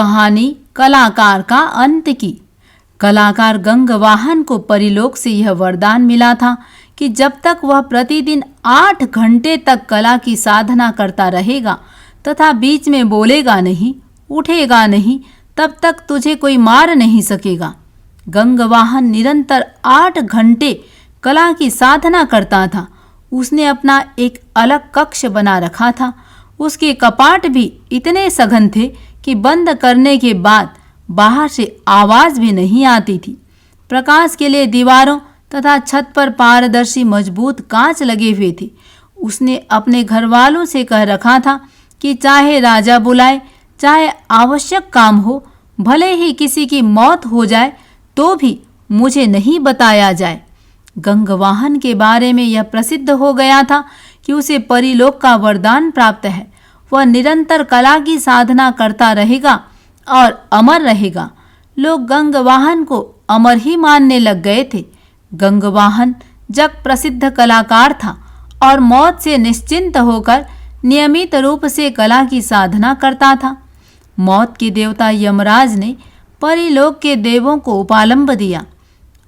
कहानी कलाकार का अंत की। कलाकार गंगवाहन को परिलोक से यह वरदान मिला था कि जब तक वह प्रतिदिन 8 घंटे तक कला की साधना करता रहेगा तथा बीच में बोलेगा नहीं, उठेगा नहीं, तब तक तुझे कोई मार नहीं सकेगा। गंगवाहन निरंतर 8 घंटे कला की साधना करता था। उसने अपना एक अलग कक्ष बना रखा था। उसके कपाट भी इतने सघन थे कि बंद करने के बाद बाहर से आवाज भी नहीं आती थी। प्रकाश के लिए दीवारों तथा छत पर पारदर्शी मजबूत कांच लगे हुए थे। उसने अपने घर वालों से कह रखा था कि चाहे राजा बुलाए, चाहे आवश्यक काम हो, भले ही किसी की मौत हो जाए तो भी मुझे नहीं बताया जाए। गंगवाहन के बारे में यह प्रसिद्ध हो गया था कि उसे परिलोक का वरदान प्राप्त है। वह निरंतर कला की साधना करता रहेगा और अमर रहेगा। लोग गंगवाहन को अमर ही मानने लग गए थे। गंगवाहन जग प्रसिद्ध कलाकार था और मौत से निश्चिंत होकर नियमित रूप से कला की साधना करता था। मौत के देवता यमराज ने परिलोक के देवों को उपालंब दिया।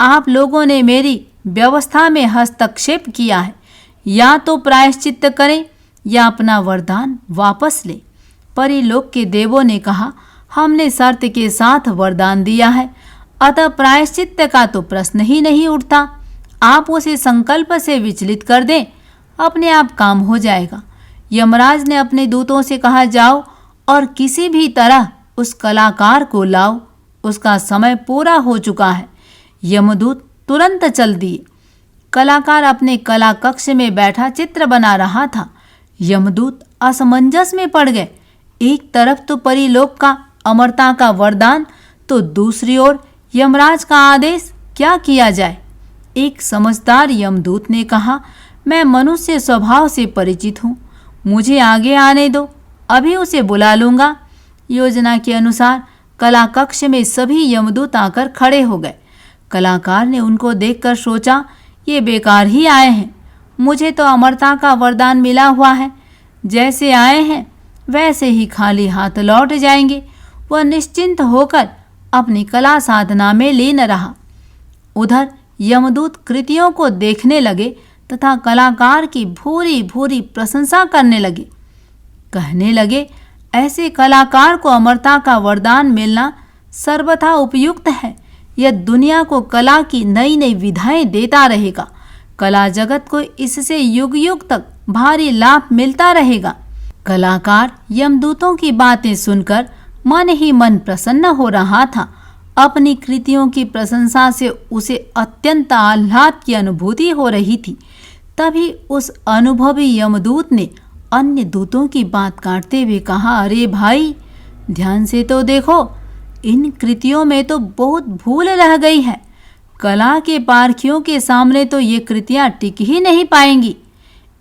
आप लोगों ने मेरी व्यवस्था में हस्तक्षेप किया है, या तो प्रायश्चित्त करें या अपना वरदान वापस लें। परिलोक के देवों ने कहा, हमने शर्त के साथ वरदान दिया है, अतः प्रायश्चित्त का तो प्रश्न ही नहीं उठता। आप उसे संकल्प से विचलित कर दें, अपने आप काम हो जाएगा। यमराज ने अपने दूतों से कहा, जाओ और किसी भी तरह उस कलाकार को लाओ, उसका समय पूरा हो चुका है। यमदूत तुरंत चल दिए। कलाकार अपने कला कक्ष में बैठा चित्र बना रहा था। यमदूत असमंजस में पड़ गए। एक तरफ तो परिलोक का अमरता का वरदान, तो दूसरी ओर यमराज का आदेश। क्या किया जाए? एक समझदार यमदूत ने कहा, मैं मनुष्य स्वभाव से परिचित हूँ, मुझे आगे आने दो, अभी उसे बुला लूंगा। योजना के अनुसार कला कक्ष में सभी यमदूत आकर खड़े हो गए। कलाकार ने उनको देखकर सोचा, ये बेकार ही आए हैं, मुझे तो अमरता का वरदान मिला हुआ है। जैसे आए हैं वैसे ही खाली हाथ लौट जाएंगे। वह निश्चिंत होकर अपनी कला साधना में लीन रहा। उधर यमदूत कृतियों को देखने लगे तथा कलाकार की भूरी भूरी प्रशंसा करने लगे। कहने लगे, ऐसे कलाकार को अमरता का वरदान मिलना सर्वथा उपयुक्त है। यह दुनिया को कला की नई नई विधाएं देता रहेगा। कला जगत को इससे युग युग तक भारी लाभ मिलता रहेगा। कलाकार यमदूतों की बातें सुनकर मन ही मन प्रसन्न हो रहा था। अपनी कृतियों की प्रशंसा से उसे अत्यंत आह्लाद की अनुभूति हो रही थी। तभी उस अनुभवी यमदूत ने अन्य दूतों की बात काटते हुए कहा, अरे भाई, ध्यान से तो देखो, इन कृतियों में तो बहुत भूल रह गई है। कला के पारखियों के सामने तो ये कृतियां टिक ही नहीं पाएंगी।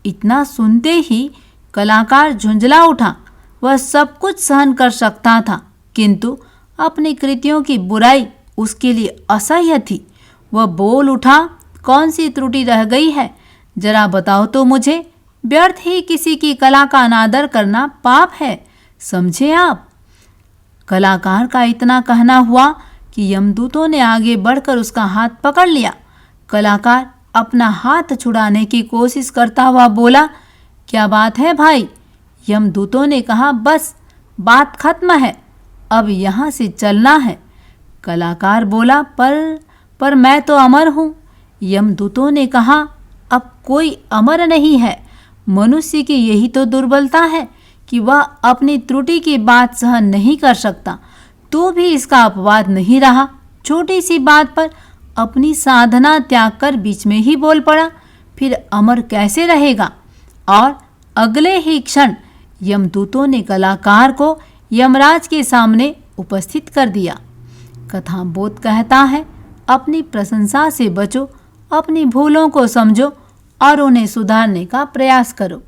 इतना सुनते ही कलाकार झुंझला उठा। वह सब कुछ सहन कर सकता था, किंतु अपनी कृतियों की बुराई उसके लिए असह्य थी। वह बोल उठा, कौन सी त्रुटि रह गई है, जरा बताओ तो मुझे। व्यर्थ ही किसी की कला का अनादर करना पाप है, समझे आप। कलाकार का इतना कहना हुआ कि यमदूतों ने आगे बढ़कर उसका हाथ पकड़ लिया। कलाकार अपना हाथ छुड़ाने की कोशिश करता हुआ बोला, क्या बात है भाई? यमदूतों ने कहा, बस बात खत्म है, अब यहाँ से चलना है। कलाकार बोला, पर मैं तो अमर हूँ। यमदूतों ने कहा, अब कोई अमर नहीं है। मनुष्य की यही तो दुर्बलता है कि वह अपनी त्रुटि की बात सहन नहीं कर सकता, तो भी इसका अपवाद नहीं रहा। छोटी सी बात पर अपनी साधना त्याग कर बीच में ही बोल पड़ा, फिर अमर कैसे रहेगा? और अगले ही क्षण यमदूतों ने कलाकार को यमराज के सामने उपस्थित कर दिया। कथा बोध कहता है, अपनी प्रशंसा से बचो, अपनी भूलों को समझो और उन्हें सुधारने का प्रयास करो।